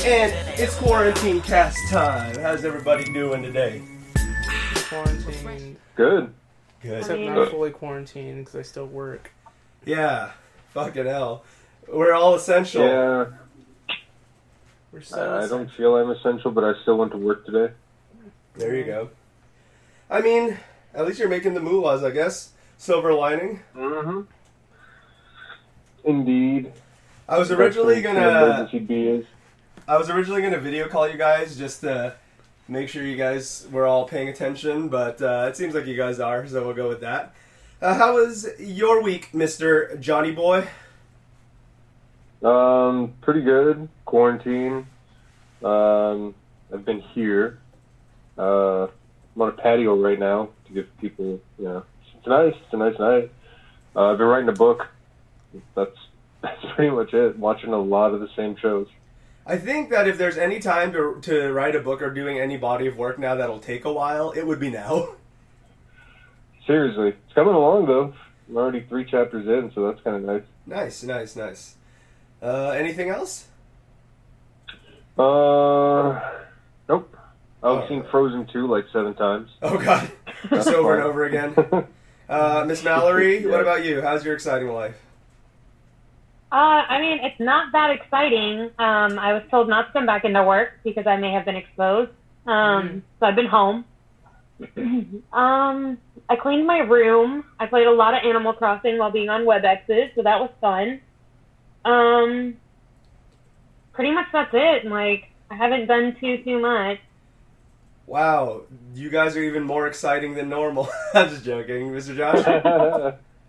And it's quarantine cast time. How's everybody doing today? Quarantined. Good. Good. Except not fully quarantined because I still work. Yeah. Fucking hell. We're all essential. Yeah. We're so I don't feel I'm essential, but I still went to work today. There you go. I mean, at least you're making the moolahs, I guess. Silver lining. Mm-hmm. Indeed. I was originally gonna video call you guys just to make sure you guys were all paying attention, but it seems like you guys are, so we'll go with that. How was your week, Mr. Johnny Boy? Pretty good. Quarantine. I've been here. I'm on a patio right now to give people, it's nice. It's a nice night. I've been writing a book. That's pretty much it. Watching a lot of the same shows. I think that if there's any time to write a book or doing any body of work now that'll take a while, it would be now. Seriously. It's coming along, though. I'm already 3 chapters in, so that's kind of nice. Nice. Anything else? Nope. I've seen Frozen 2 like 7 times. Oh, God. Just over and over again. Miss Mallory, What about you? How's your exciting life? I mean, it's not that exciting. I was told not to come back into work because I may have been exposed. So I've been home. I cleaned my room. I played a lot of Animal Crossing while being on WebExes, so that was fun. Pretty much that's it. Like, I haven't done too much. Wow, you guys are even more exciting than normal. I'm just joking, Mr. Josh.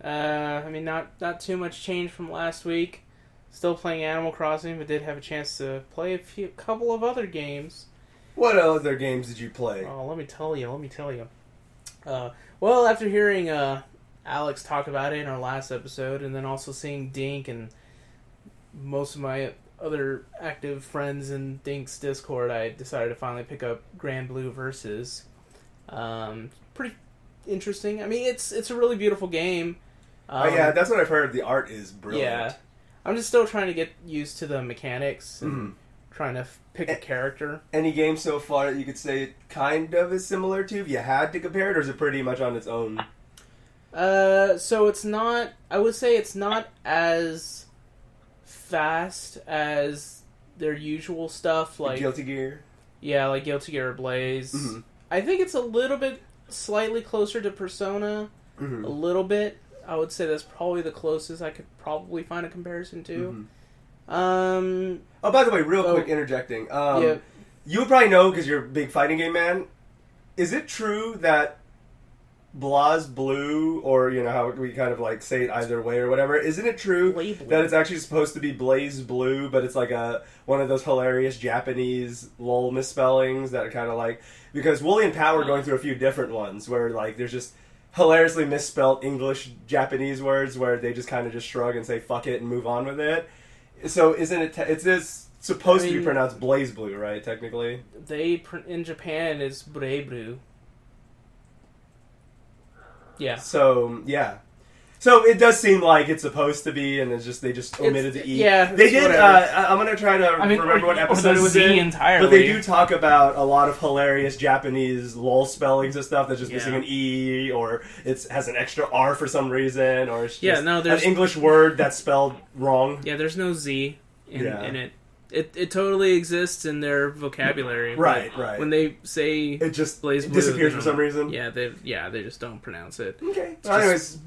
I mean, not too much change from last week. Still playing Animal Crossing, but did have a chance to play a couple of other games. What other games did you play? Oh, let me tell you. Well, after hearing Alex talk about it in our last episode, and then also seeing Dink and most of my other active friends in Dink's Discord, I decided to finally pick up Grand Blue Versus. Pretty interesting. I mean, it's a really beautiful game. Yeah, that's what I've heard. The art is brilliant. Yeah. I'm just still trying to get used to the mechanics and trying to pick a character. Any game so far that you could say it kind of is similar to, if you had to compare it, or is it pretty much on its own? So it's not... I would say it's not as fast as their usual stuff, like Guilty Gear? Yeah, like Guilty Gear or Blaze. Mm-hmm. I think it's a little bit slightly closer to Persona. Mm-hmm. A little bit. I would say that's probably the closest I could probably find a comparison to. Mm-hmm. Oh, by the way, real quick, interjecting. Yeah. You would probably know, because you're a big fighting game man. Is it true that BlazBlue, or, how we kind of, like, say it either way or whatever, isn't it true that it's actually supposed to be BlazBlue, but it's, like, one of those hilarious Japanese lol misspellings that are kind of like... Because Wooly and Pat were going through a few different ones, where, like, there's just hilariously misspelled English-Japanese words where they just kind of just shrug and say fuck it and move on with it. So isn't it... it's supposed to be pronounced BlazBlue, right, technically? In Japan, it's Breiblue. Yeah. So, yeah. So it does seem like it's supposed to be, and they just omitted the E. Yeah, they did. I'm gonna try to remember what episode it was in. Entirely. But they do talk about a lot of hilarious Japanese lol spellings and stuff that's just missing an E, or it has an extra R for some reason, or it's just an English word that's spelled wrong. Yeah, there's no Z in it. It totally exists in their vocabulary. Right. When they say it just BlazBlue, disappears for some reason. Yeah, they just don't pronounce it. Okay. So anyways,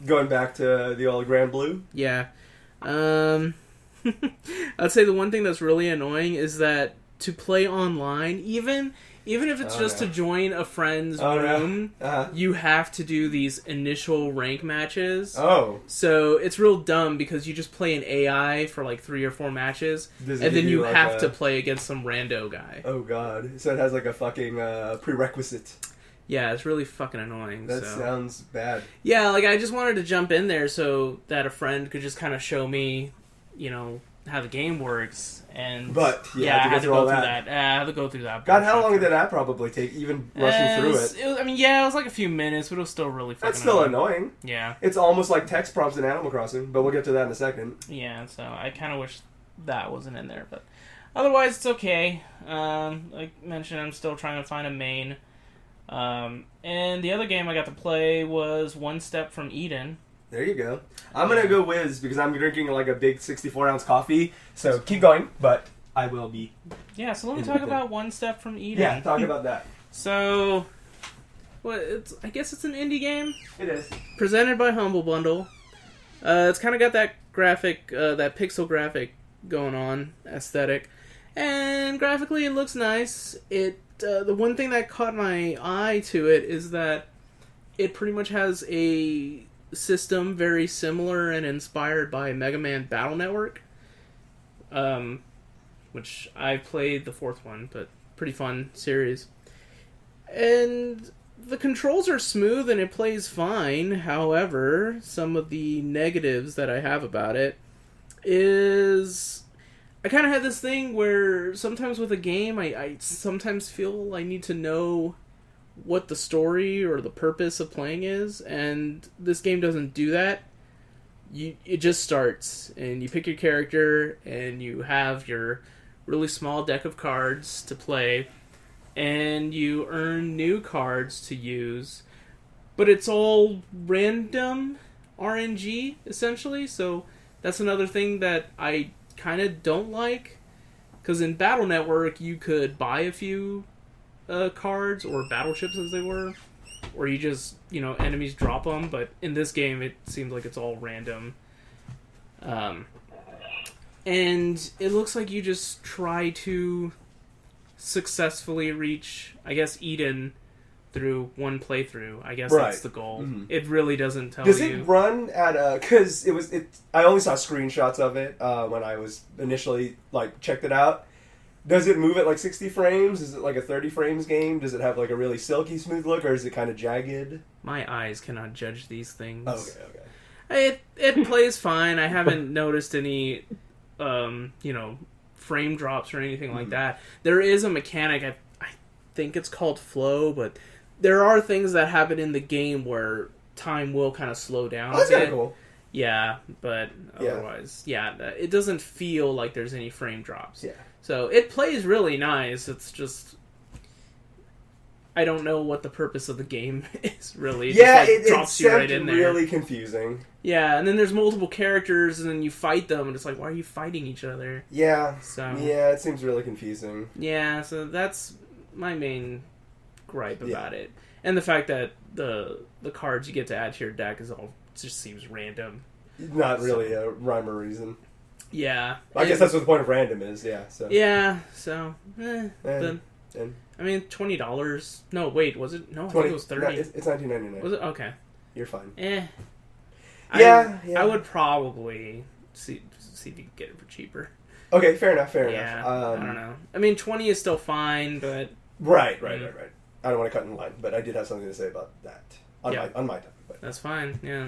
going back to the old Grand Blue. Yeah. I'd say the one thing that's really annoying is that to play online, even if it's to join a friend's room, you have to do these initial rank matches. Oh. So it's real dumb because you just play an AI for like 3 or 4 matches, and then you have to play against some rando guy. Oh, God. So it has like a fucking prerequisite. Yeah, it's really fucking annoying. That sounds bad. Yeah, like I just wanted to jump in there so that a friend could just kind of show me, how the game works, and I had to go through that. I had to go through that. God, how long did that probably take? Even rushing through it. It was like a few minutes, but it was still really fucking. That's still annoying. Yeah, it's almost like text prompts in Animal Crossing, but we'll get to that in a second. Yeah, so I kind of wish that wasn't in there. But otherwise, it's okay. Like I mentioned, I'm still trying to find a main. And the other game I got to play was One Step from Eden. There you go. I'm going to go whiz because I'm drinking like a big 64-ounce coffee. So keep going, but I will be. Yeah, so let me talk about One Step from Eden. Yeah, talk about that. So, I guess it's an indie game. It is. Presented by Humble Bundle. It's kind of got that graphic, that pixel graphic going on, aesthetic. And graphically it looks nice. The one thing that caught my eye to it is that it pretty much has a system very similar and inspired by Mega Man Battle Network, which I played the fourth one, but pretty fun series. And the controls are smooth and it plays fine. However, some of the negatives that I have about it is I kind of have this thing where sometimes with a game I sometimes feel I need to know what the story or the purpose of playing is, and this game doesn't do that. It just starts, and you pick your character, and you have your really small deck of cards to play, and you earn new cards to use, but it's all random RNG, essentially, so that's another thing that I kind of don't like, because in Battle Network, you could buy a few cards, or battleships as they were, or you just, enemies drop them, but in this game it seems like it's all random. And it looks like you just try to successfully reach, I guess, Eden through one playthrough. I guess that's the goal. Mm-hmm. It really doesn't tell you. Does it run at because I only saw screenshots of it when I was initially, checked it out. Does it move at 60 frames? Is it like a 30 frames game? Does it have a really silky smooth look, or is it kind of jagged? My eyes cannot judge these things. Okay. It plays fine. I haven't noticed any, frame drops or anything like that. There is a mechanic, I think it's called flow, but there are things that happen in the game where time will kind of slow down. Oh, that's kind of cool. Yeah, but otherwise, it doesn't feel like there's any frame drops. Yeah. So it plays really nice. It's just I don't know what the purpose of the game is really. It drops you right in there. Really confusing. Yeah, and then there's multiple characters, and then you fight them, and it's like, why are you fighting each other? Yeah. So it seems really confusing. Yeah, so that's my main gripe about it, and the fact that the cards you get to add to your deck just seems random. Not really a rhyme or reason. Yeah. I guess that's what the point of random is, yeah. So. Yeah, so, I mean, $20. No, wait, was it? No, I think it was $30. No, it's $19.99. Was it? Okay. You're fine. I would probably see if you can get it for cheaper. Okay, fair enough. I don't know. I mean, 20 is still fine, but... Right. I don't want to cut in line, but I did have something to say about that on my topic. But. That's fine, yeah.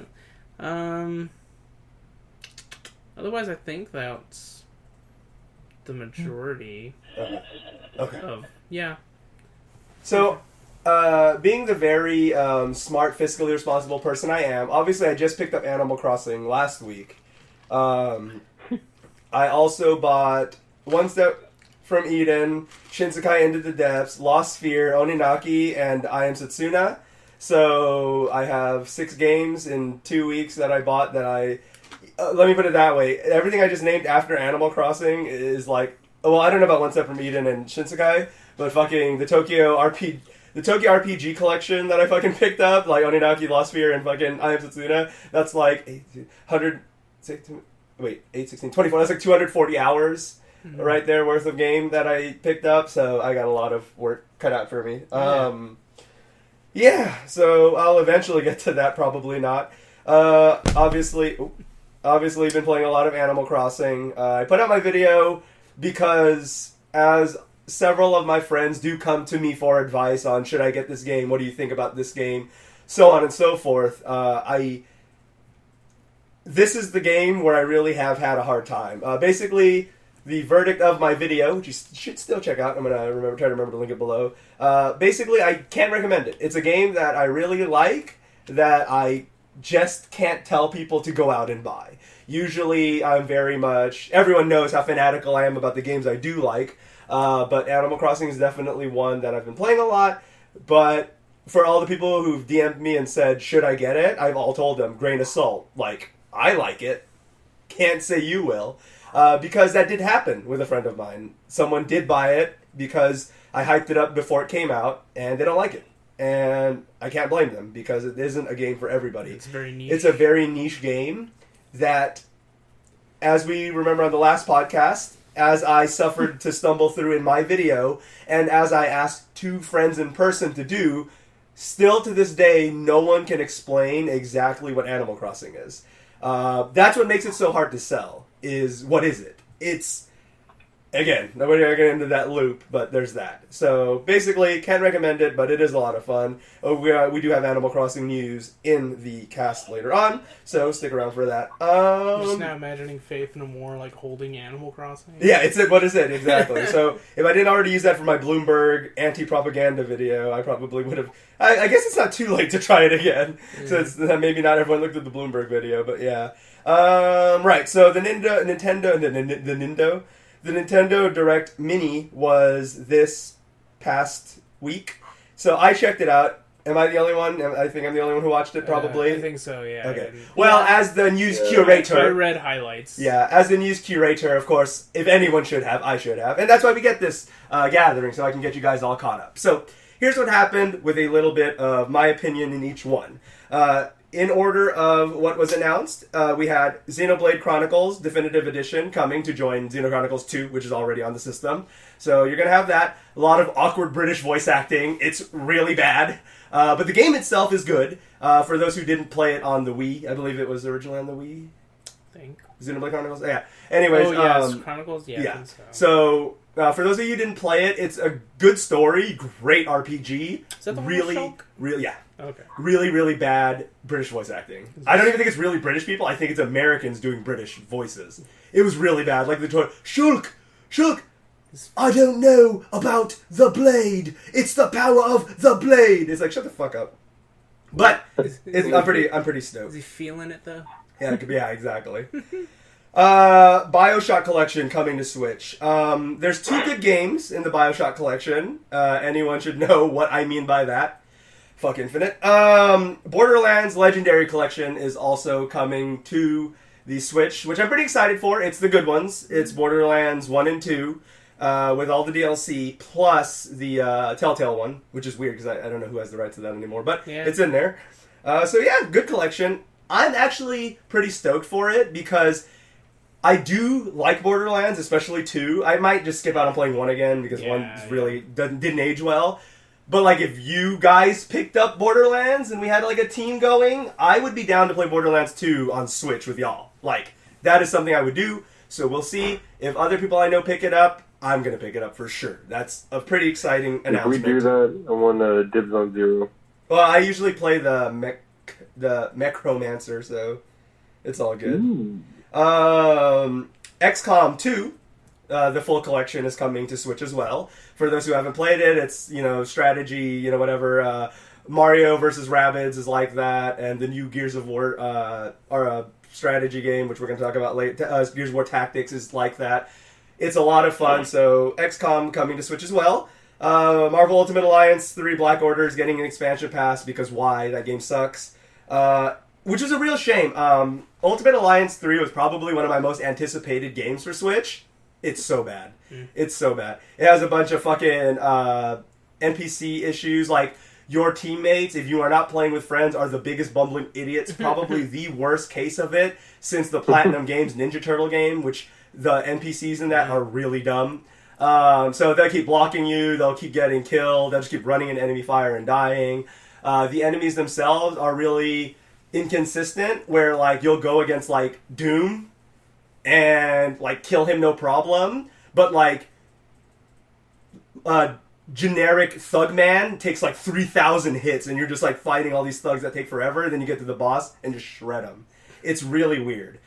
Otherwise, I think that's the majority of... Yeah. So, being the very smart, fiscally responsible person I am, obviously I just picked up Animal Crossing last week. I also bought One Step from Eden, Shinsekai Into the Depths, Lost Sphere, Oninaki, and I Am Setsuna. So, I have 6 games in 2 weeks that I bought that I... let me put it that way. Everything I just named after Animal Crossing is I don't know about One Step from Eden and Shinsekai, but fucking the Tokyo RPG collection that I fucking picked up, like Oninaki, Lost Sphere, and fucking I Am Setsuna, that's 24, that's 240 hours right there worth of game that I picked up, so I got a lot of work cut out for me. So I'll eventually get to that, probably not. Obviously been playing a lot of Animal Crossing. I put out my video because as several of my friends do come to me for advice on should I get this game, what do you think about this game, so on and so forth. This is the game where I really have had a hard time. Basically, the verdict of my video, which you should still check out, I'm going to try to remember to link it below. Basically, I can't recommend it. It's a game that I really like, that I just can't tell people to go out and buy. Usually, I'm very much... Everyone knows how fanatical I am about the games I do like. But Animal Crossing is definitely one that I've been playing a lot. But for all the people who've DM'd me and said, should I get it? I've all told them, grain of salt. Like, I like it. Can't say you will. Because that did happen with a friend of mine. Someone did buy it because I hyped it up before it came out, and they don't like it. And I can't blame them, because it isn't a game for everybody. It's very niche. It's a very niche game that, as we remember on the last podcast, as I suffered to stumble through in my video, and as I asked 2 friends in person to do, still to this day, no one can explain exactly what Animal Crossing is. That's what makes it so hard to sell, is what is it? It's, again, nobody will get into that loop, but there's that. So, basically, can't recommend it, but it is a lot of fun. We do have Animal Crossing news in the cast later on, so stick around for that. I'm just now imagining Faith No More, like, holding Animal Crossing. Yeah, what is it? Exactly. So, if I didn't already use that for my Bloomberg anti-propaganda video, I probably would have... I guess it's not too late to try it again, since maybe not everyone looked at the Bloomberg video, but yeah. Right, so the Nintendo Direct Mini was this past week. So I checked it out. Am I the only one? I think I'm the only one who watched it, probably. I think so, yeah. Okay. Well, as the news curator... I read highlights. Yeah, as the news curator, of course, if anyone should have, I should have. And that's why we get this gathering, so I can get you guys all caught up. So, here's what happened with a little bit of my opinion in each one. In order of what was announced, we had Xenoblade Chronicles Definitive Edition coming to join Xenoblade Chronicles 2, which is already on the system. So you're going to have that. A lot of awkward British voice acting. It's really bad. But the game itself is good. For those who didn't play it on the Wii, I believe it was originally on the Wii. I think. Xenoblade Chronicles? Yeah. Anyways. Oh, yeah, Chronicles? Yeah, I think so. For those of you who didn't play it, it's a good story, great RPG. Is that the really, one really, yeah. Okay. Really, really bad British voice acting. I don't even think it's really British people. I think it's Americans doing British voices. It was really bad. Like the toy, Shulk, I don't know about the blade. It's the power of the blade. It's like, shut the fuck up. But I'm pretty stoked. Is he feeling it though? Yeah, exactly. BioShock Collection coming to Switch. There's 2 good games in the BioShock Collection. Anyone should know what I mean by that. Fuck Infinite. Borderlands Legendary Collection is also coming to the Switch, which I'm pretty excited for. It's the good ones. It's Borderlands 1 and 2, with all the DLC, plus the Telltale one, which is weird, because I don't know who has the rights to that anymore, but It's in there. So yeah, good collection. I'm actually pretty stoked for it, because I do like Borderlands, especially 2. I might just skip out on playing 1 again, because 1 really didn't age well. But, like, if you guys picked up Borderlands and we had, like, a team going, I would be down to play Borderlands 2 on Switch with y'all. Like, that is something I would do. So we'll see. If other people I know pick it up, I'm going to pick it up for sure. That's a pretty exciting announcement. If we do that, I want dibs on 0. Well, I usually play the Mechromancer, so it's all good. XCOM 2. The full collection is coming to Switch as well. For those who haven't played it, it's, strategy, whatever. Mario vs. Rabbids is like that, and the new Gears of War are a strategy game, which we're going to talk about later. Gears of War Tactics is like that. It's a lot of fun, so XCOM coming to Switch as well. Marvel Ultimate Alliance 3 Black Order is getting an expansion pass, because why? That game sucks. Which is a real shame. Ultimate Alliance 3 was probably one of my most anticipated games for Switch. It's so bad. It's so bad. It has a bunch of fucking NPC issues, like your teammates, if you are not playing with friends, are the biggest bumbling idiots. Probably the worst case of it since the Platinum Games Ninja Turtle game, which the NPCs in that are really dumb. So they'll keep blocking you, they'll keep getting killed, they'll just keep running in enemy fire and dying. The enemies themselves are really inconsistent, where like you'll go against like Doom and like kill him no problem, but like generic Thugman takes like 3,000 hits and you're just like fighting all these thugs that take forever, and then you get to the boss and just shred them. It's really weird.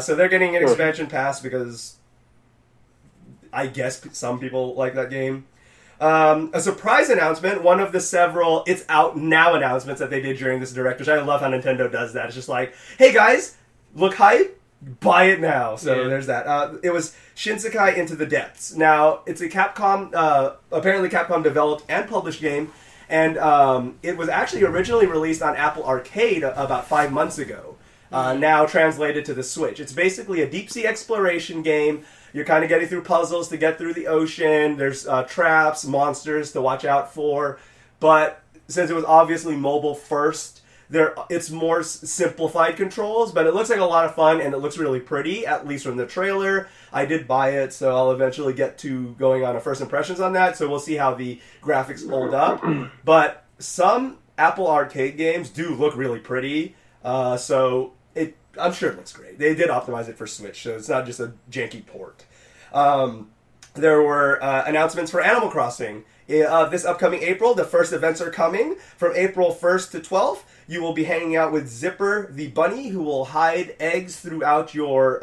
So they're getting an expansion pass because I guess some people like that game. A surprise announcement, one of the several It's Out Now announcements that they did during this Direct, which I love how Nintendo does that. It's just like, hey guys, look hype, buy it now. So Yeah. there's that. It was Shinsekai Into the Depths. Now, it's a Capcom, apparently Capcom developed and published game, and it was actually originally released on Apple Arcade about 5 months ago. Now translated to the Switch. It's basically a deep-sea exploration game. You're kind of getting through puzzles to get through the ocean. There's traps, monsters to watch out for. But since it was obviously mobile first, it's more simplified controls, but it looks like a lot of fun, and it looks really pretty, at least from the trailer. I did buy it, so I'll eventually get to going on a first impressions on that, so we'll see how the graphics hold up. But some Apple Arcade games do look really pretty, so I'm sure it looks great. They did optimize it for Switch, so it's not just a janky port. There were announcements for Animal Crossing. This upcoming April, the first events are coming. From April 1st to 12th, you will be hanging out with Zipper the bunny, who will hide eggs throughout your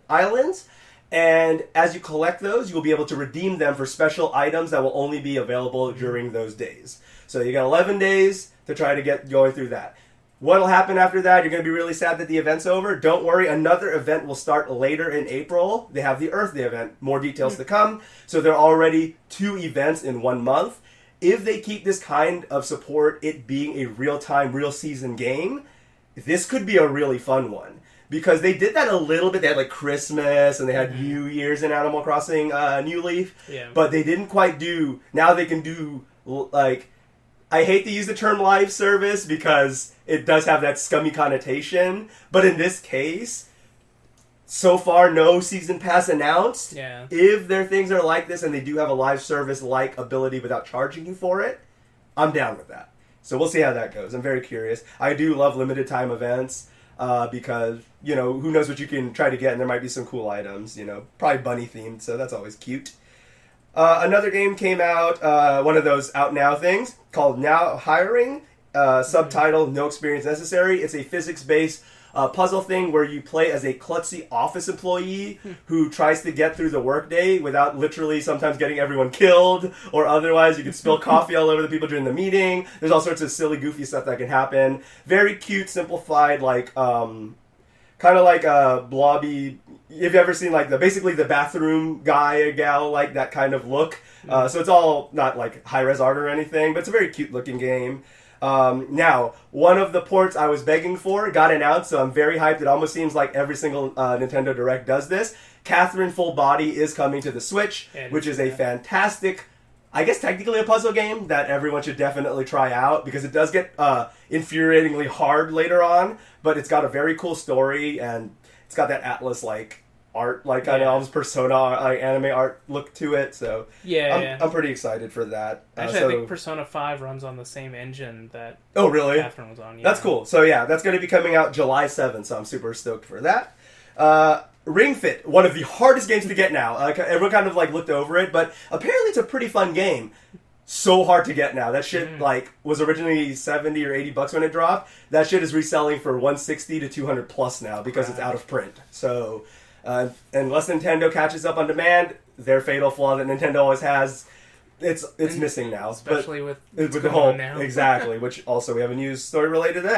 islands. And as you collect those, you will be able to redeem them for special items that will only be available during those days. So you got 11 days to try to get going through that. What'll happen after that? You're going to be really sad that the event's over. Don't worry, another event will start later in April. They have the Earth Day event. More details to come. So there are already 2 events in 1 month. If they keep this kind of support, it being a real-time, real-season game, this could be a really fun one. Because they did that a little bit. They had like Christmas and they had New Year's in Animal Crossing New Leaf. Yeah. But they didn't quite do... Now they can do like... I hate to use the term live service because it does have that scummy connotation. But in this case, so far, no season pass announced. Yeah. If their things are like this and they do have a live service-like ability without charging you for it, I'm down with that. So we'll see how that goes. I'm very curious. I do love limited time events because, who knows what you can try to get, and there might be some cool items, probably bunny-themed, so that's always cute. Another game came out, one of those out now things, called Now Hiring, subtitle No Experience Necessary. It's a physics-based puzzle thing where you play as a klutzy office employee who tries to get through the workday without literally sometimes getting everyone killed, or otherwise you can spill coffee all over the people during the meeting. There's all sorts of silly, goofy stuff that can happen. Very cute, simplified, like, kind of like a blobby... If you've ever seen like basically the bathroom guy or gal, like that kind of look. So it's all not like high-res art or anything, but it's a very cute looking game. Now, one of the ports I was begging for got announced, so I'm very hyped. It almost seems like every single Nintendo Direct does this. Catherine Full Body is coming to the Switch, which is a fantastic, I guess technically a puzzle game that everyone should definitely try out because it does get infuriatingly hard later on, but it's got a very cool story and it's got that Atlas-like art, like kind of almost Persona anime art look to it. So I'm pretty excited for that. Actually, I think Persona 5 runs on the same engine that Catherine was on. Yeah. That's cool. So that's going to be coming out July 7th, so I'm super stoked for that. Ring Fit, one of the hardest games to get now. Everyone kind of like looked over it, but apparently it's a pretty fun game. So hard to get now. That shit was originally $70 or $80 when it dropped. That shit is reselling for $160 to $200 plus now because it's out of print. So unless Nintendo catches up on demand, their fatal flaw that Nintendo always has, it's missing now. Especially with the whole now. Exactly. Which also we have a news story related to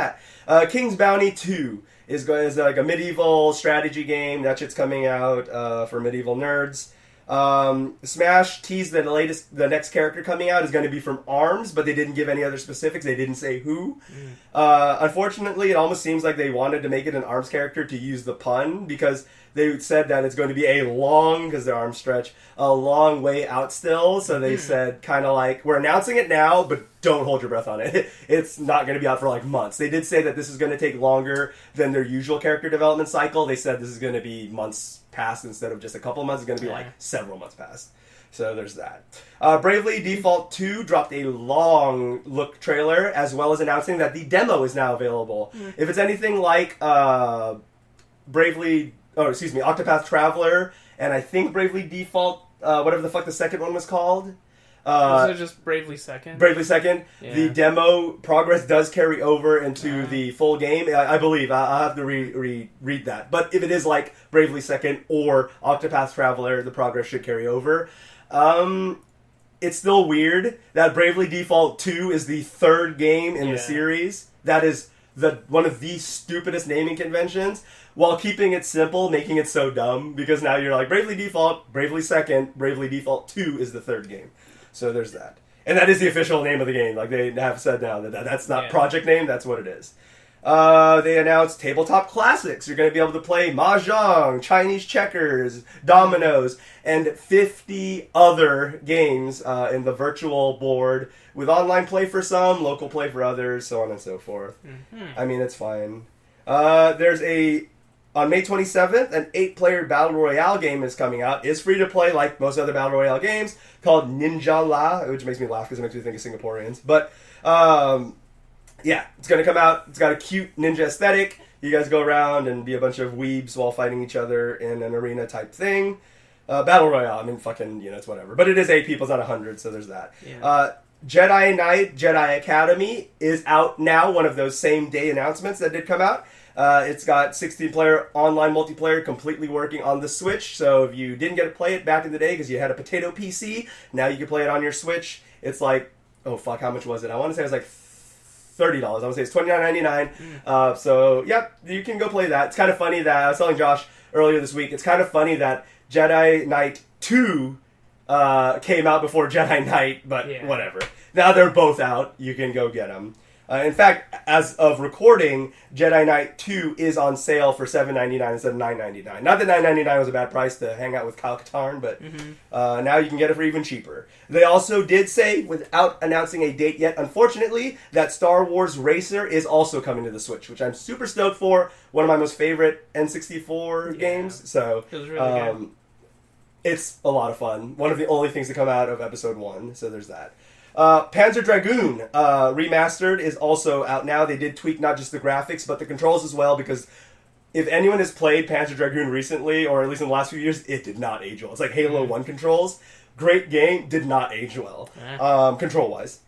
that. King's Bounty 2 is like a medieval strategy game. That shit's coming out for medieval nerds. Smash teased that the next character coming out is going to be from ARMS, but they didn't give any other specifics. They didn't say who. Unfortunately, it almost seems like they wanted to make it an ARMS character to use the pun, because they said that it's going to be because their arms stretch, a long way out still. So they said kind of like, we're announcing it now, but don't hold your breath on it. It's not going to be out for like months. They did say that this is going to take longer than their usual character development cycle. They said this is going to be months past instead of just a couple of months. It's going to be like several months past. So there's that. Bravely Default 2 dropped a long look trailer, as well as announcing that the demo is now available. If it's anything like Octopath Traveler, and I think Bravely Default, whatever the fuck the second one was called. Was it just Bravely Second? Bravely Second. Yeah. The demo progress does carry over into the full game. I believe. I'll have to read that. But if it is like Bravely Second or Octopath Traveler, the progress should carry over. It's still weird that Bravely Default 2 is the third game in the series. That is one of the stupidest naming conventions, while keeping it simple, making it so dumb, because now you're like, Bravely Default, Bravely Second, Bravely Default 2 is the third game. So there's that. And that is the official name of the game. Like, they have said now that's not project name, that's what it is. They announced tabletop classics. You're going to be able to play Mahjong, Chinese checkers, dominoes, and 50 other games in the virtual board, with online play for some, local play for others, so on and so forth. I mean, it's fine. On May 27th, an 8-player Battle Royale game is coming out. It's free to play like most other Battle Royale games, called Ninja La, which makes me laugh because it makes me think of Singaporeans. But, yeah, it's going to come out. It's got a cute ninja aesthetic. You guys go around and be a bunch of weebs while fighting each other in an arena type thing. Battle Royale, I mean, fucking, it's whatever. But it is 8 people, it's not 100, so there's that. Yeah. Jedi Knight, Jedi Academy is out now, one of those same day announcements that did come out. It's got 16-player online multiplayer completely working on the Switch, so if you didn't get to play it back in the day because you had a potato PC, now you can play it on your Switch. It's like, oh fuck, how much was it? I want to say it was like $30. I want to say it's $29.99. So, yep, you can go play that. It's kind of funny that, I was telling Josh earlier this week, it's kind of funny that Jedi Knight 2 came out before Jedi Knight, but whatever. Now they're both out. You can go get them. In fact, as of recording, Jedi Knight 2 is on sale for $7.99 instead of $9.99. Not that $9.99 was a bad price to hang out with Kyle Katarn, but now you can get it for even cheaper. They also did say, without announcing a date yet, unfortunately, that Star Wars Racer is also coming to the Switch, which I'm super stoked for. One of my most favorite N64 games. So it was really good. It's a lot of fun. One of the only things to come out of Episode 1, so there's that. Panzer Dragoon Remastered is also out now. They did tweak not just the graphics, but the controls as well, because if anyone has played Panzer Dragoon recently, or at least in the last few years, it did not age well. It's like Halo 1 controls. Great game, did not age well, control-wise.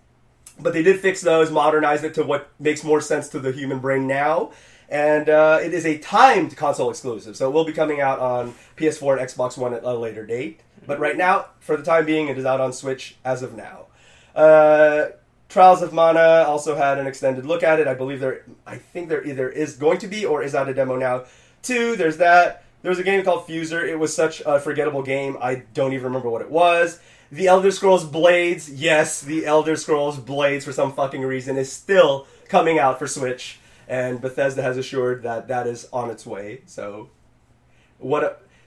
But they did fix those, modernize it to what makes more sense to the human brain now. And it is a timed console exclusive, so it will be coming out on PS4 and Xbox One at a later date. But right now, for the time being, it is out on Switch as of now. Trials of Mana also had an extended look at it. I think there either is going to be or is out a demo now. 2, there's that. There was a game called Fuser. It was such a forgettable game, I don't even remember what it was. The Elder Scrolls Blades, yes, the Elder Scrolls Blades, for some fucking reason, is still coming out for Switch. And Bethesda has assured that that is on its way. So,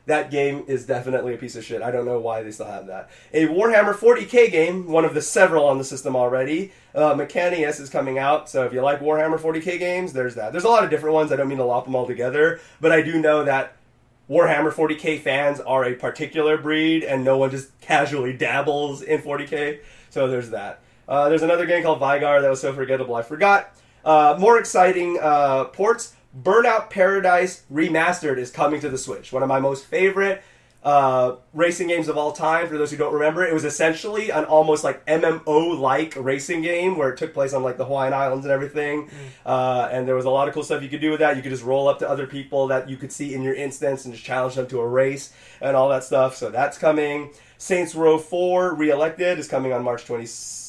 that game is definitely a piece of shit. I don't know why they still have that. A Warhammer 40k game, one of the several on the system already. Mechanius is coming out, so if you like Warhammer 40k games, there's that. There's a lot of different ones. I don't mean to lop them all together, but I do know that Warhammer 40k fans are a particular breed, and no one just casually dabbles in 40k, so there's that. There's another game called Vygar that was so forgettable I forgot. More exciting ports. Burnout Paradise Remastered is coming to the Switch. One of my most favorite racing games of all time. For those who don't remember, it was essentially an almost like MMO-like racing game where it took place on like the Hawaiian Islands and everything. And there was a lot of cool stuff you could do with that. You could just roll up to other people that you could see in your instance and just challenge them to a race and all that stuff. So that's coming. Saints Row 4 Reelected is coming on March 20.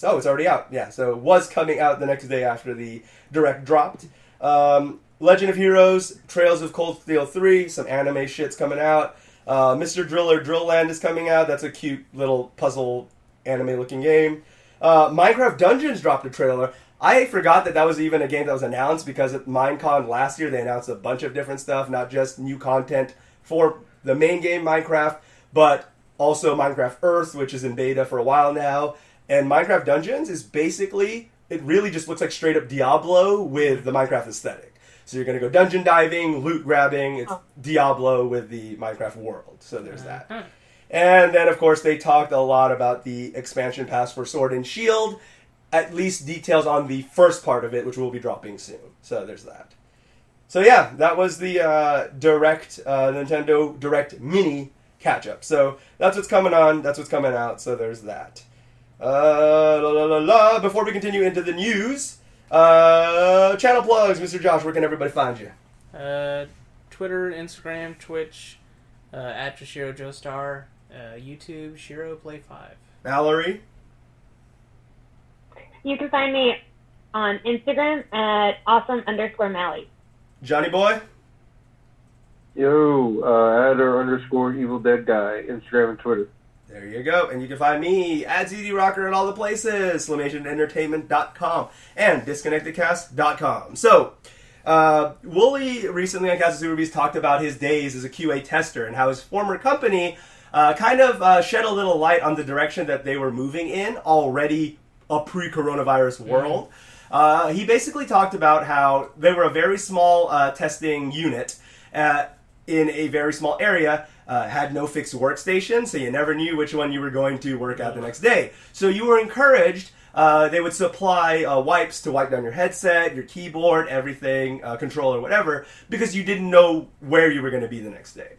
Oh, it's already out. Yeah, so it was coming out the next day after the Direct dropped. Legend of Heroes, Trails of Cold Steel 3, some anime shit's coming out. Mr. Driller Drill Land is coming out. That's a cute little puzzle anime-looking game. Minecraft Dungeons dropped a trailer. I forgot that was even a game that was announced because at Minecon last year they announced a bunch of different stuff, not just new content for the main game Minecraft, but also Minecraft Earth, which is in beta for a while now. And Minecraft Dungeons is basically, it really just looks like straight up Diablo with the Minecraft aesthetic. So you're going to go dungeon diving, loot grabbing. It's Diablo with the Minecraft world. So there's that. And then, of course, they talked a lot about the expansion pass for Sword and Shield. At least details on the first part of it, which will be dropping soon. So there's that. So yeah, that was the Nintendo Direct Mini catch-up. So that's what's coming on. That's what's coming out. So there's that. Before we continue into the news... channel plugs, Mr. Josh, where can everybody find you? Twitter, Instagram, Twitch, at Shiro Joestar, YouTube, Shiro Play 5. Valerie? You can find me on Instagram at awesome_Mally. Johnny boy? Yo, @_Evil Dead Guy, Instagram and Twitter. There you go. And you can find me at ZDRocker at all the places, SlowStationEntertainment.com and DisconnectedCast.com. So, Wooly recently on Cast of Reviews talked about his days as a QA tester and how his former company kind of shed a little light on the direction that they were moving in, already a pre-coronavirus world. He basically talked about how they were a very small testing unit in a very small area, had no fixed workstation, so you never knew which one you were going to work at the next day. So you were encouraged, they would supply wipes to wipe down your headset, your keyboard, everything, controller, whatever, because you didn't know where you were going to be the next day.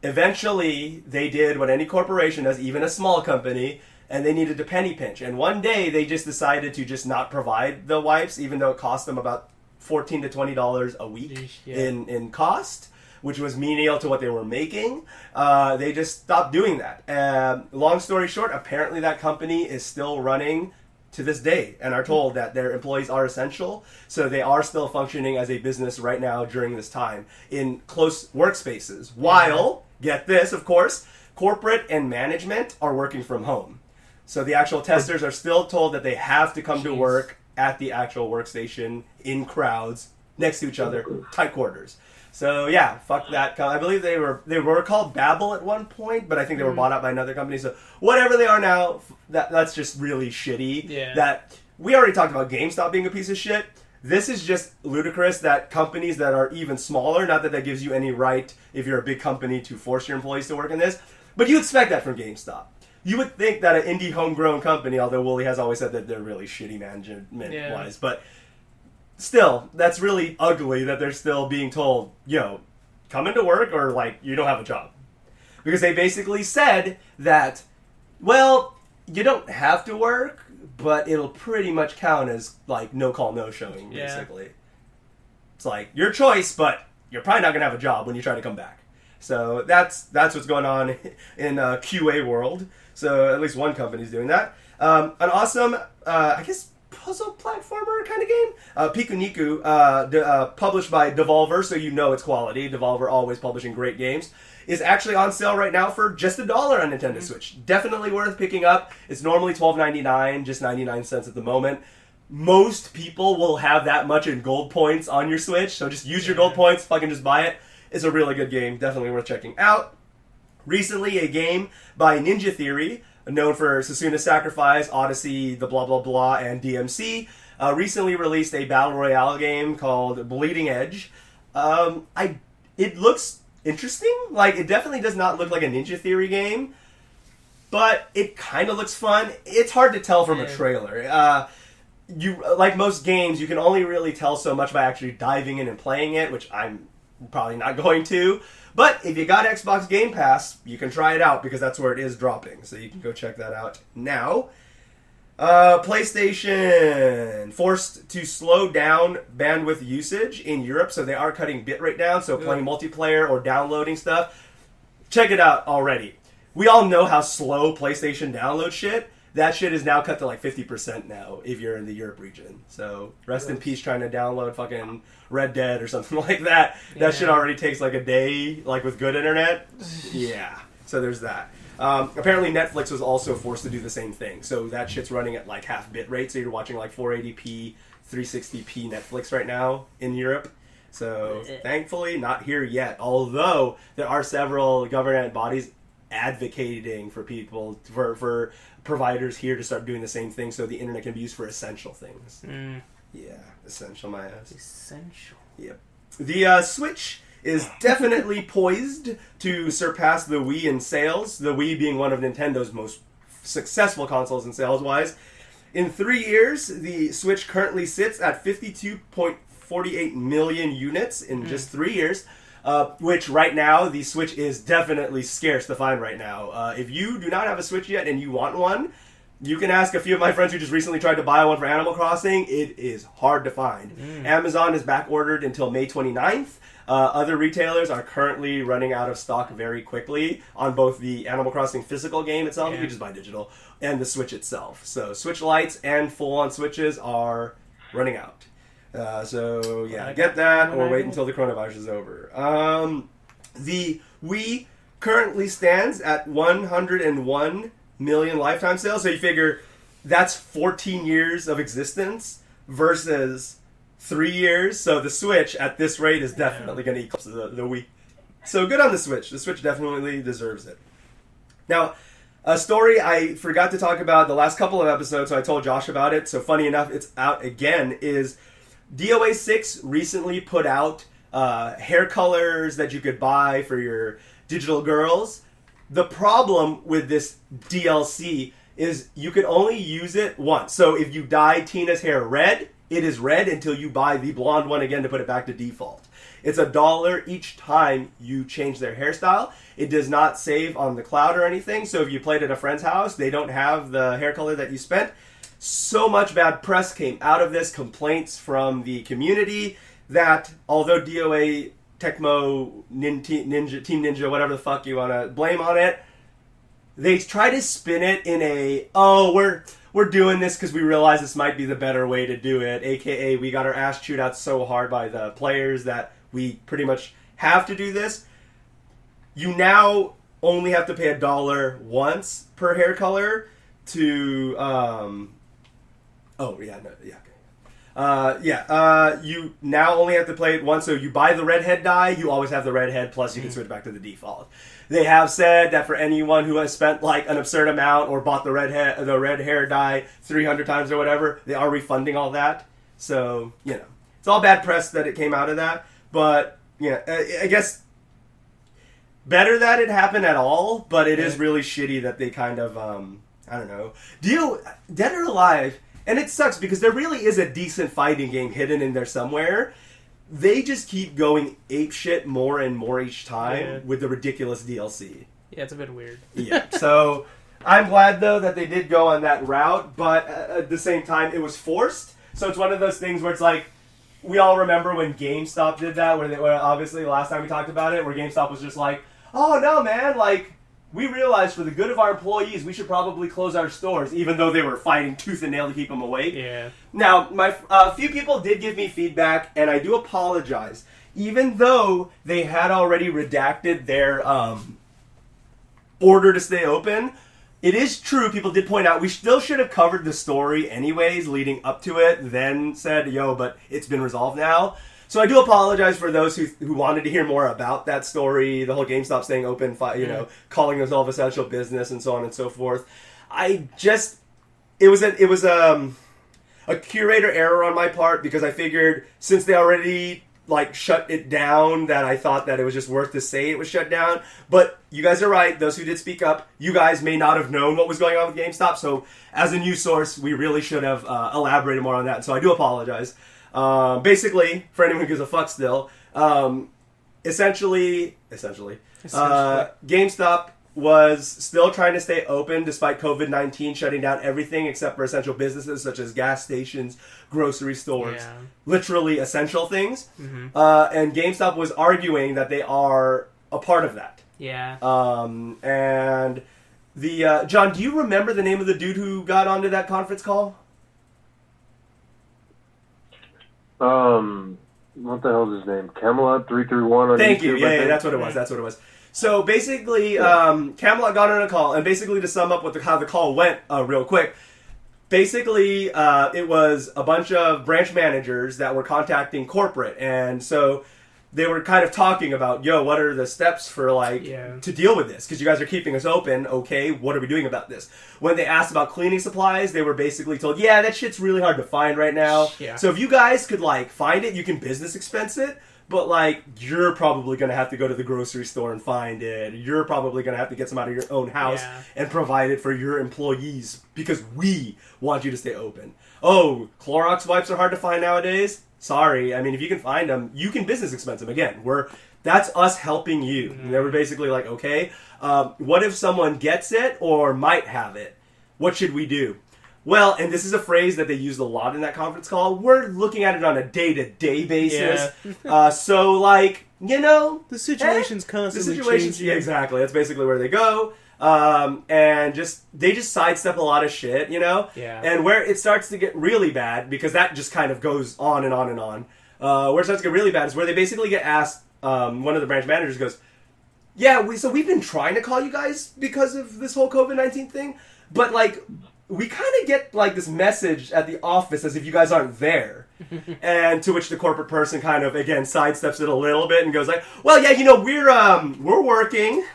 Eventually, they did what any corporation does, even a small company, and they needed to penny pinch. And one day, they just decided to just not provide the wipes, even though it cost them about $14 to $20 a week in cost, which was menial to what they were making. They just stopped doing that. Long story short, apparently that company is still running to this day and are told that their employees are essential. So they are still functioning as a business right now during this time in close workspaces. While, get this, of course, corporate and management are working from home. So the actual testers are still told that they have to come to work at the actual workstation in crowds next to each other, tight quarters. So yeah, fuck that. I believe they were called Babbel at one point, but I think they were bought out by another company. So whatever they are now, that's just really shitty. Yeah. That we already talked about GameStop being a piece of shit. This is just ludicrous that companies that are even smaller, not that that gives you any right if you're a big company to force your employees to work in this, but you expect that from GameStop. You would think that an indie homegrown company, although Wooly has always said that they're really shitty management-wise, but still, that's really ugly that they're still being told, yo, come into work or, like, you don't have a job. Because they basically said that, well, you don't have to work, but it'll pretty much count as, like, no call, no showing, basically. It's like, your choice, but you're probably not going to have a job when you try to come back. So that's what's going on in QA world. So at least one company's doing that. An awesome, I guess, puzzle platformer kind of game. Pikuniku, published by Devolver, so you know it's quality. Devolver always publishing great games. Is actually on sale right now for just $1 on Nintendo Switch. Definitely worth picking up. It's normally $12.99, just 99 cents at the moment. Most people will have that much in gold points on your Switch, so just use your gold points, fucking just buy it. It's a really good game, definitely worth checking out. Recently, a game by Ninja Theory, known for Susuna's Sacrifice, Odyssey, the blah blah blah, and DMC, recently released a battle royale game called Bleeding Edge. It looks interesting. Like, it definitely does not look like a Ninja Theory game, but it kind of looks fun. It's hard to tell from a trailer. Like most games, you can only really tell so much by actually diving in and playing it, which I'm probably not going to. But if you got Xbox Game Pass, you can try it out because that's where it is dropping. So you can go check that out now. PlayStation forced to slow down bandwidth usage in Europe, so they are cutting bitrate down. So playing multiplayer or downloading stuff, check it out already. We all know how slow PlayStation downloads shit. That shit is now cut to like 50% now if you're in the Europe region. So rest in peace trying to download fucking Red Dead or something like that. That shit already takes like a day, like with good internet. Yeah. So there's that. Apparently Netflix was also forced to do the same thing. So that shit's running at like half bit rate. So you're watching like 480p, 360p Netflix right now in Europe. So thankfully not here yet. Although there are several government bodies advocating for people, for providers here to start doing the same thing so the internet can be used for essential things. Yeah, essential, my ass. Essential. Yep. The Switch is definitely poised to surpass the Wii in sales, the Wii being one of Nintendo's most successful consoles in sales-wise. In 3 years, the Switch currently sits at 52.48 million units in just 3 years, which right now, the Switch is definitely scarce to find right now. If you do not have a Switch yet and you want one, you can ask a few of my friends who just recently tried to buy one for Animal Crossing. It is hard to find. Amazon is back ordered until May 29th. Other retailers are currently running out of stock very quickly on both the Animal Crossing physical game itself, you just buy digital, and the Switch itself. So Switch Lites and full-on Switches are running out. So yeah, get that or wait until the coronavirus is over. The Wii currently stands at 101 million lifetime sales. So you figure that's 14 years of existence versus 3 years. So the Switch at this rate is definitely going to equal the Wii. So good on the Switch. The Switch definitely deserves it. Now, a story I forgot to talk about the last couple of episodes, so I told Josh about it. So funny enough, it's out again, is DOA 6 recently put out hair colors that you could buy for your digital girls. The problem with this DLC is you could only use it once. So if you dye Tina's hair red, it is red until you buy the blonde one again to put it back to default. It's $1 each time you change their hairstyle. It does not save on the cloud or anything. So if you played at a friend's house, they don't have the hair color that you spent. So much bad press came out of this, complaints from the community that although DOA, Tecmo, Team Ninja, whatever the fuck you want to blame on it, they try to spin it in a, we're doing this because we realize this might be the better way to do it, aka we got our ass chewed out so hard by the players that we pretty much have to do this. You now only have to pay $1 once per hair color to you now only have to play it once, so you buy the redhead dye, you always have the redhead, plus you can switch back to the default. They have said that for anyone who has spent like an absurd amount or bought the red hair dye 300 times or whatever, they are refunding all that. So, it's all bad press that it came out of that, but I guess better that it happened at all, but it is really shitty that they kind of I don't know. Dead or Alive, and it sucks because there really is a decent fighting game hidden in there somewhere. They just keep going apeshit more and more each time with the ridiculous DLC. Yeah, it's a bit weird. Yeah, so I'm glad, though, that they did go on that route, but at the same time, it was forced. So it's one of those things where it's like, we all remember when GameStop did that, where obviously the last time we talked about it, where GameStop was just like, oh, no, man, like, we realized for the good of our employees, we should probably close our stores, even though they were fighting tooth and nail to keep them awake. Yeah. Now, a few people did give me feedback, and I do apologize. Even though they had already redacted their order to stay open, it is true, people did point out, we still should have covered the story anyways, leading up to it, then said, but it's been resolved now. So I do apologize for those who wanted to hear more about that story, the whole GameStop staying open, calling themselves essential business, and so on and so forth. It was a curator error on my part, because I figured since they already shut it down, that I thought that it was just worth to say it was shut down. But you guys are right, those who did speak up, you guys may not have known what was going on with GameStop, so as a news source, we really should have elaborated more on that, so I do apologize. Basically, for anyone who gives a fuck still, essentially, GameStop was still trying to stay open despite COVID-19 shutting down everything except for essential businesses such as gas stations, grocery stores, literally essential things. Mm-hmm. And GameStop was arguing that they are a part of that. Yeah. And the John, do you remember the name of the dude who got onto that conference call? What the hell is his name? Camelot 331 on Thank YouTube, you. Yeah, that's what it was. That's what it was. So basically, Camelot got on a call, and basically to sum up how the call went real quick, basically it was a bunch of branch managers that were contacting corporate, and so they were kind of talking about, what are the steps for, to deal with this? Because you guys are keeping us open, okay, what are we doing about this? When they asked about cleaning supplies, they were basically told, that shit's really hard to find right now. Yeah. So if you guys could, find it, you can business expense it, but, you're probably going to have to go to the grocery store and find it. You're probably going to have to get some out of your own house and provide it for your employees, because we want you to stay open. Oh, Clorox wipes are hard to find nowadays? Sorry, I mean, if you can find them, you can business expense them. Again, that's us helping you. Mm-hmm. And they were basically like, okay, what if someone gets it or might have it? What should we do? Well, and this is a phrase that they used a lot in that conference call. We're looking at it on a day-to-day basis. Yeah. The situation's constantly changing. Yeah, exactly. That's basically where they go. and they just sidestep a lot of shit, you know? Yeah. And where it starts to get really bad, because that just kind of goes on and on and on, where it starts to get really bad is where they basically get asked, one of the branch managers goes, yeah, we've been trying to call you guys because of this whole COVID-19 thing, but, like, we kind of get, like, this message at the office as if you guys aren't there. And to which the corporate person kind of, again, sidesteps it a little bit and goes like, well, yeah, you know, we're working,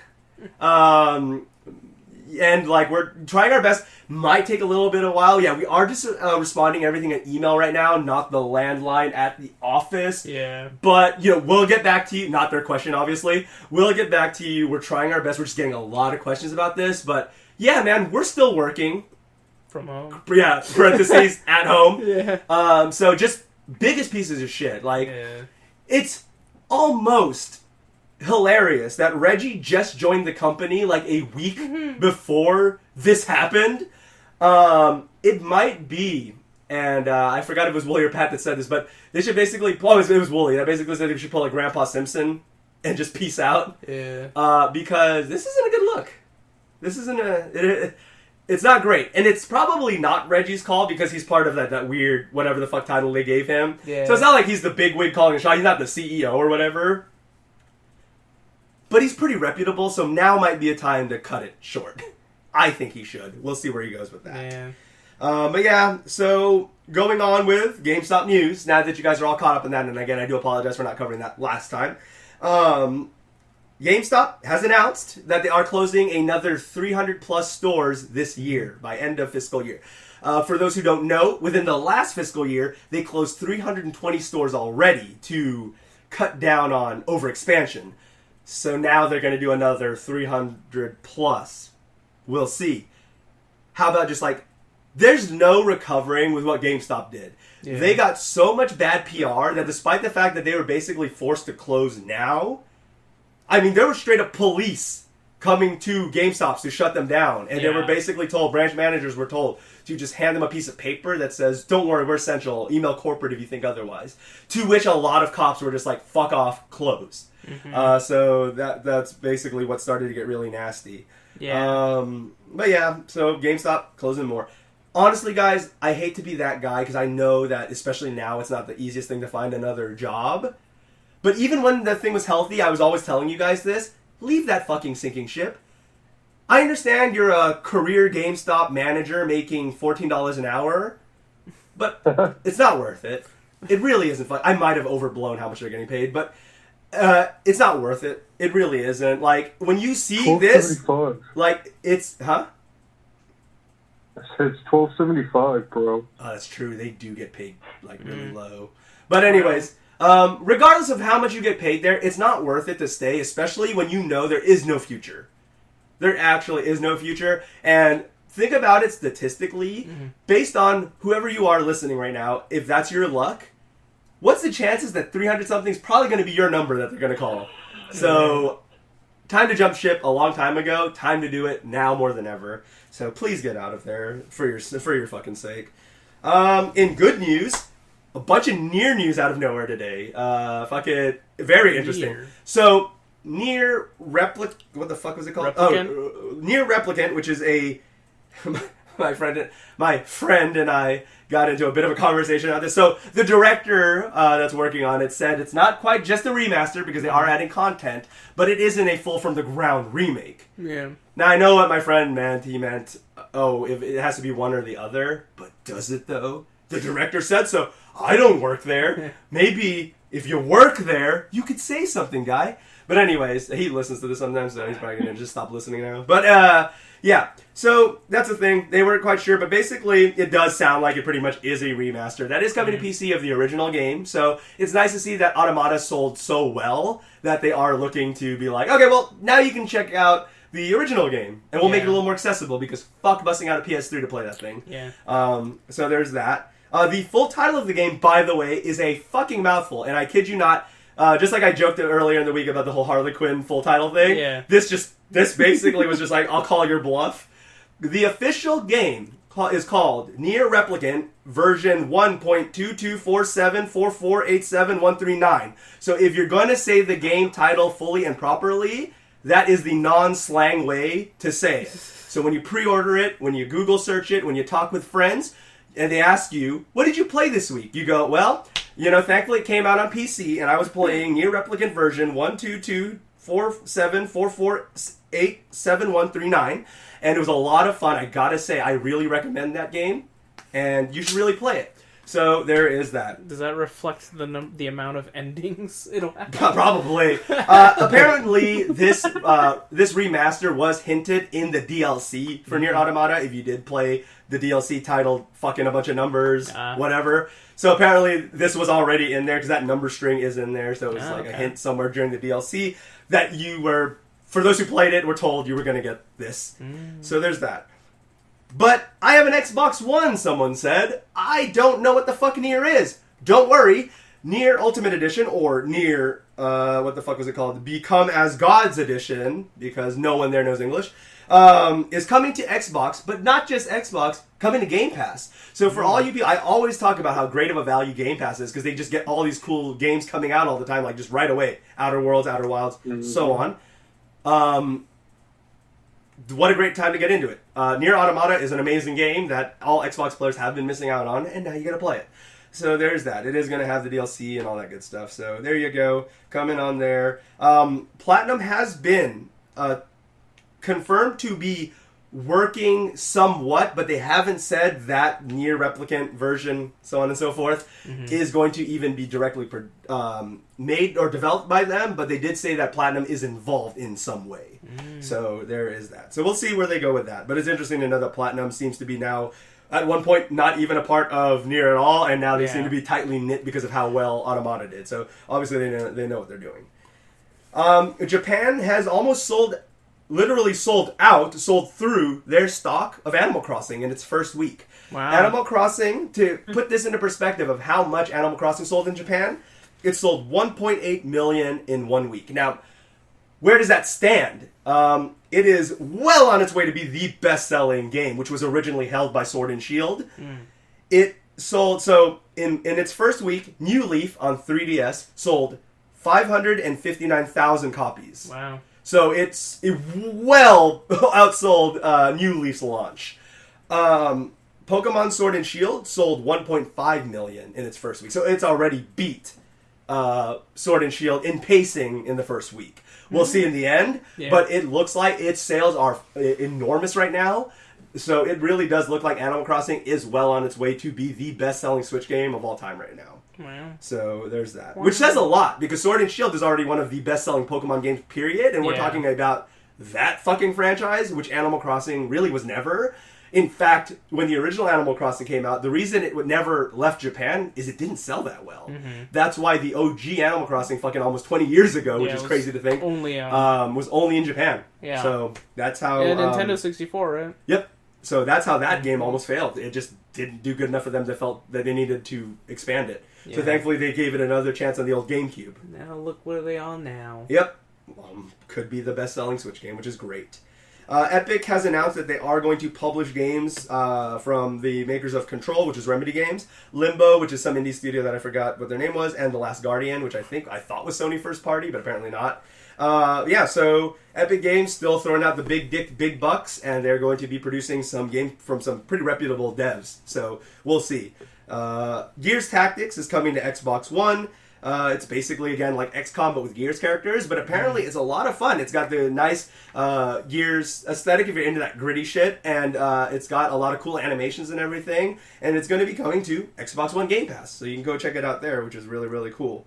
and, like, we're trying our best. Might take a little bit of a while. Yeah, we are just responding everything in email right now, not the landline at the office. Yeah. But, you know, we'll get back to you. Not their question, obviously. We'll get back to you. We're trying our best. We're just getting a lot of questions about this. But, yeah, man, we're still working. From home. Yeah, parentheses, at home. Yeah. So just biggest pieces of shit. Like, it's almost hilarious that Reggie just joined the company like a week before this happened. It might be, and I forgot if it was Wooly or Pat that said this, but they should basically, it was Wooly, that basically said they should pull a Grandpa Simpson and just peace out. Yeah. Because this isn't a good look. This isn't it's not great. And it's probably not Reggie's call because he's part of that weird, whatever the fuck title they gave him. Yeah. So it's not like he's the big wig calling the shot. He's not the CEO or whatever. But he's pretty reputable, so now might be a time to cut it short. I think he should. We'll see where he goes with that. Yeah. But yeah, so going on with GameStop news, now that you guys are all caught up in that, and again, I do apologize for not covering that last time. GameStop has announced that they are closing another 300 plus stores this year, by end of fiscal year. For those who don't know, within the last fiscal year, they closed 320 stores already to cut down on overexpansion. So now they're going to do another 300 plus. We'll see. How about just like, there's no recovering with what GameStop did. Yeah. They got so much bad PR that despite the fact that they were basically forced to close now, I mean, there were straight up police coming to GameStops to shut them down. And they were basically told, branch managers were told to just hand them a piece of paper that says, don't worry, we're essential. Email corporate if you think otherwise. To which a lot of cops were just like, fuck off, close. Mm-hmm. So that's basically what started to get really nasty. Yeah. But yeah, so GameStop closing more. Honestly, guys, I hate to be that guy because I know that, especially now, it's not the easiest thing to find another job. But even when the thing was healthy, I was always telling you guys this, leave that fucking sinking ship. I understand you're a career GameStop manager making $14 an hour, but it's not worth it. It really isn't fun. I might have overblown how much they're getting paid, but it's not worth it. It really isn't. Like, when you see this, like, it's, huh? It's $12.75, bro. Oh, that's true. They do get paid, like, really low. But anyways, regardless of how much you get paid there, it's not worth it to stay, especially when you know there is no future. There actually is no future. And think about it statistically, based on whoever you are listening right now, if that's your luck, what's the chances that 300-something is probably going to be your number that they're going to call? So, time to jump ship a long time ago. Time to do it now more than ever. So please get out of there for your fucking sake. In good news, a bunch of Nier news out of nowhere today. Very interesting. Nier. So, Nier Replicant, what the fuck was it called? Replicant? Nier Replicant, which is a... my friend and I got into a bit of a conversation about this. So the director that's working on it said it's not quite just a remaster because they are adding content, but it isn't a full from the ground remake. Yeah. Now I know what my friend meant. He meant, if it has to be one or the other, but does it though? The director said so. I don't work there. Maybe if you work there, you could say something, guy. But anyways, he listens to this sometimes, so he's probably going to just stop listening now. But, yeah. So, that's the thing. They weren't quite sure, but basically, it does sound like it pretty much is a remaster. That is coming to PC of the original game, so it's nice to see that Automata sold so well that they are looking to be like, okay, well, now you can check out the original game, and we'll make it a little more accessible, because fuck busting out a PS3 to play that thing. Yeah. So there's that. The full title of the game, by the way, is a fucking mouthful, and I kid you not, just like I joked earlier in the week about the whole Harley Quinn full title thing, this basically was just like, I'll call your bluff. The official game is called Nier Replicant version 1.22474487.139. So if you're going to say the game title fully and properly, that is the non-slang way to say it. So when you pre-order it, when you Google search it, when you talk with friends, and they ask you, what did you play this week? You go, well, thankfully it came out on PC, and I was playing Nier Replicant version 1224744887139, and it was a lot of fun. I gotta say, I really recommend that game, and you should really play it. So there is that. Does that reflect the amount of endings it'll have? Probably. Apparently, this remaster was hinted in the DLC for Nier Automata. If you did play the DLC titled "fucking a bunch of numbers," whatever. So apparently, this was already in there because that number string is in there. So it was a hint somewhere during the DLC that you were, for those who played it, were told you were going to get this. So there's that. But I have an Xbox One, someone said. I don't know what the fuck Nier is. Don't worry. Nier Ultimate Edition, or Nier, what the fuck was it called? Become as Gods Edition, because no one there knows English, is coming to Xbox, but not just Xbox, coming to Game Pass. So for all you people, I always talk about how great of a value Game Pass is, because they just get all these cool games coming out all the time, like just right away. Outer Worlds, Outer Wilds, so on. What a great time to get into it. Nier Automata is an amazing game that all Xbox players have been missing out on, and now you gotta play it. So there's that. It is going to have the DLC and all that good stuff. So there you go. Coming on there. Platinum has been confirmed to be working somewhat, but they haven't said that Nier Replicant version, so on and so forth, is going to even be directly made or developed by them, but they did say that Platinum is involved in some way. So there is that. So we'll see where they go with that. But it's interesting to know that Platinum seems to be now, at one point, not even a part of Nier at all, and now they seem to be tightly knit because of how well Automata did. So obviously they know what they're doing. Japan has almost literally sold through their stock of Animal Crossing in its first week. Wow. Animal Crossing, to put this into perspective of how much Animal Crossing sold in Japan, it sold 1.8 million in 1 week. Now, where does that stand? It is well on its way to be the best-selling game, which was originally held by Sword and Shield. It sold, so in its first week, New Leaf on 3DS sold 559,000 copies. Wow. So it well outsold New Leaf's launch. Pokemon Sword and Shield sold 1.5 million in its first week. So it's already beat Sword and Shield in pacing in the first week. We'll see in the end, but it looks like its sales are enormous right now. So it really does look like Animal Crossing is well on its way to be the best-selling Switch game of all time right now. Wow. So there's that. Which says a lot, because Sword and Shield is already one of the best-selling Pokemon games, period, and we're talking about that fucking franchise, which Animal Crossing really was never. In fact, when the original Animal Crossing came out, the reason it never left Japan is it didn't sell that well. That's why the OG Animal Crossing fucking almost 20 years ago, which is crazy to think, was only in Japan. Yeah. So that's how... Nintendo 64, right? Yep. So that's how that game almost failed. It just didn't do good enough for them that felt that they needed to expand it. Yeah. So thankfully they gave it another chance on the old GameCube. Now look where they are now. Yep. Could be the best-selling Switch game, which is great. Epic has announced that they are going to publish games from the makers of Control, which is Remedy Games, Limbo, which is some indie studio that I forgot what their name was, and The Last Guardian, which I thought was Sony first party, but apparently not. So Epic Games still throwing out the big bucks, and they're going to be producing some games from some pretty reputable devs. So we'll see. Gears Tactics is coming to Xbox One. It's basically, again, like XCOM, but with Gears characters, but apparently it's a lot of fun. It's got the nice Gears aesthetic if you're into that gritty shit, and it's got a lot of cool animations and everything, and it's going to be coming to Xbox One Game Pass, so you can go check it out there, which is really, really cool.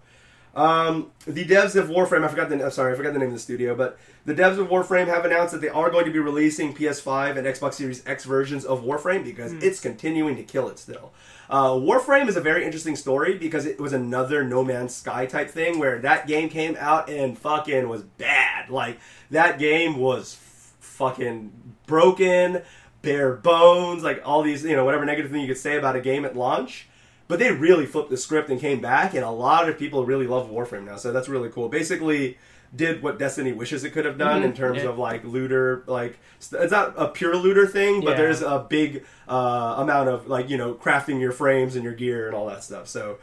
The devs of Warframe, I forgot the name of the studio, but the devs of Warframe have announced that they are going to be releasing PS5 and Xbox Series X versions of Warframe because it's continuing to kill it still. Warframe is a very interesting story because it was another No Man's Sky type thing where that game came out and fucking was bad. Like, that game was fucking broken, bare bones, like all these, whatever negative thing you could say about a game at launch. But they really flipped the script and came back, and a lot of people really love Warframe now, so that's really cool. Basically did what Destiny wishes it could have done in terms of, like, looter, like, it's not a pure looter thing, but there's a big amount of, like, crafting your frames and your gear and all that stuff. So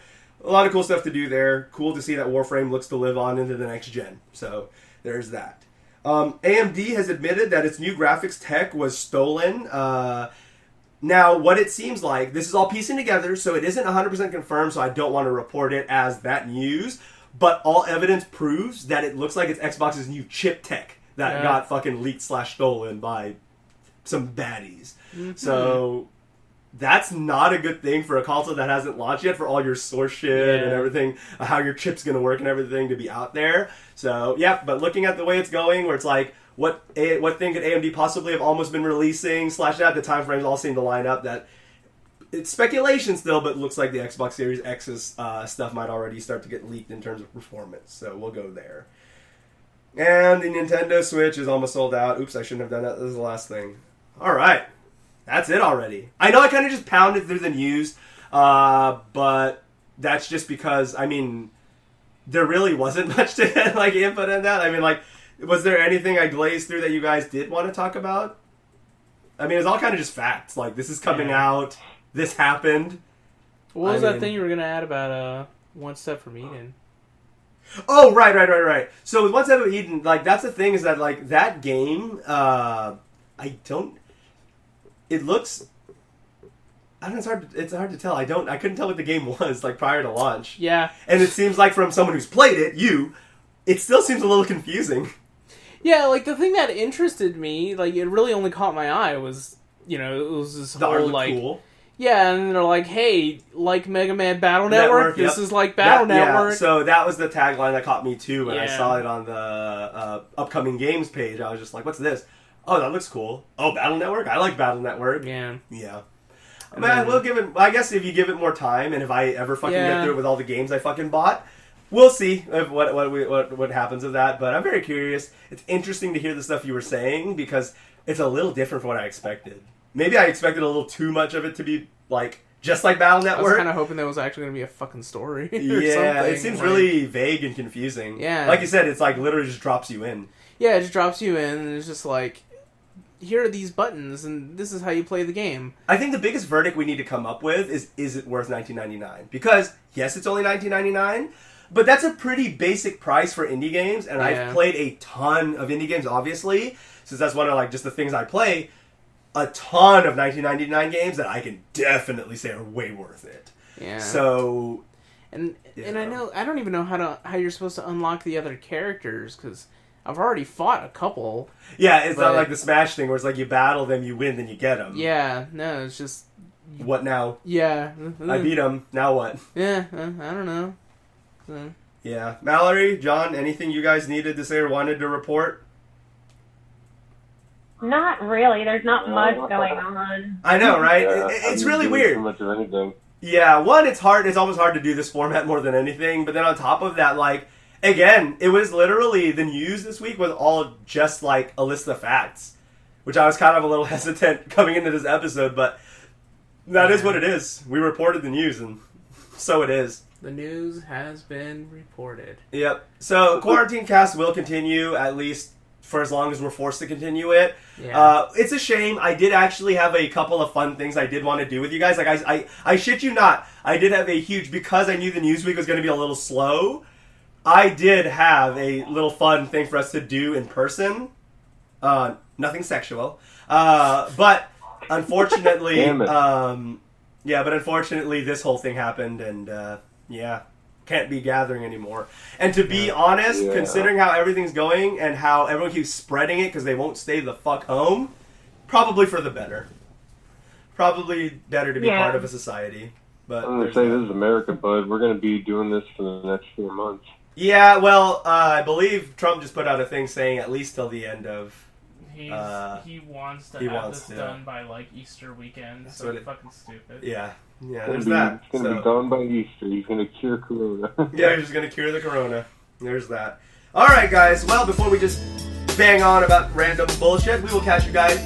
a lot of cool stuff to do there. Cool to see that Warframe looks to live on into the next gen. So there's that. AMD has admitted that its new graphics tech was stolen. Now, what it seems like, this is all piecing together, so it isn't 100% confirmed, so I don't want to report it as that news, but all evidence proves that it looks like it's Xbox's new chip tech that got fucking leaked/stolen by some baddies. Mm-hmm. So that's not a good thing for a console that hasn't launched yet, for all your source shit and everything, how your chip's going to work and everything to be out there. So, yeah, but looking at the way it's going, where it's like, what thing could AMD possibly have almost been releasing / that, the time frames all seem to line up that it's speculation still, but it looks like the Xbox Series X's stuff might already start to get leaked in terms of performance. So we'll go there. And the Nintendo Switch is almost sold out. Oops, I shouldn't have done that. This is the last thing. All right. That's it already. I know I kind of just pounded through the news, but that's just because, I mean, there really wasn't much to get, like, input in that. I mean, like, was there anything I glazed through that you guys did want to talk about? I mean, it's all kind of just facts. Like, this is coming out. This happened. What was that thing you were going to add about One Step from Eden? Oh, right. So with One Step from Eden, like, that's the thing is that, like, that game, it looks... I don't know, it's hard to tell. I couldn't tell what the game was, like, prior to launch. Yeah. And it seems like from someone who's played it, it still seems a little confusing. Yeah, like, the thing that interested me, like, it really only caught my eye was, it was this whole, like... Cool. Yeah, and they're like, hey, like Mega Man Battle Network? This is like Battle Network. Yeah, so that was the tagline that caught me, too, when I saw it on the upcoming games page. I was just like, what's this? Oh, that looks cool. Oh, Battle Network? I like Battle Network. Yeah. Man, we'll give it... I guess if you give it more time, and if I ever fucking get through it with all the games I fucking bought, we'll see what happens with that. But I'm very curious. It's interesting to hear the stuff you were saying, because it's a little different from what I expected. Maybe I expected a little too much of it to be, like, just like Battle Network. I was kind of hoping there was actually going to be a fucking story or something. It seems really vague and confusing. Yeah. Like you said, it's like literally just drops you in. Yeah, it just drops you in, and it's just like, here are these buttons, and this is how you play the game. I think the biggest verdict we need to come up with is it worth $19.99? Because, yes, it's only $19.99, but that's a pretty basic price for indie games, and I've played a ton of indie games, obviously, since that's one of, like, just the things I play. A ton of $19.99 games that I can definitely say are way worth it. Yeah. So, and I know I don't even know how you're supposed to unlock the other characters, because I've already fought a couple. Yeah, it's not like the Smash thing where it's like you battle them, you win, then you get them. Yeah, no, it's just... What now? Yeah. I beat them, now what? Yeah, I don't know. So. Yeah. Mallory, John, anything you guys needed to say or wanted to report? Not really. There's not much going on. I know, right? It's really weird. Too much of anything. Yeah, one, it's hard. It's almost hard to do this format more than anything. But then on top of that, like, again, it was literally, the news this week was all just like a list of facts, which I was kind of a little hesitant coming into this episode, but that is what it is. We reported the news, and so it is. The news has been reported. Yep. So, Quarantine Cast will continue, at least for as long as we're forced to continue it. Yeah. It's a shame. I did actually have a couple of fun things I did want to do with you guys. Like, I shit you not, I did have a huge, because I knew the news week was going to be a little slow, I did have a little fun thing for us to do in person. Nothing sexual. But unfortunately, unfortunately this whole thing happened, and can't be gathering anymore. And to be honest, considering how everything's going and how everyone keeps spreading it because they won't stay the fuck home, probably for the better. Probably better to be part of a society. But I'm going to say this is America, bud. We're going to be doing this for the next 4 months. Yeah, well, I believe Trump just put out a thing saying at least till the end of... He wants to have this done by, like, Easter weekend, so it's fucking stupid. Yeah, there's that. It's going to be done by Easter. He's going to cure Corona. Yeah, he's just going to cure the Corona. There's that. Alright, guys. Well, before we just bang on about random bullshit, we will catch you guys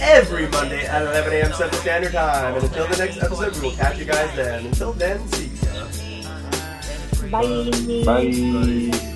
every Monday at 11 a.m. Central Standard Time. And until the next episode, we will catch you guys then. Until then, see ya. Bye. Bye.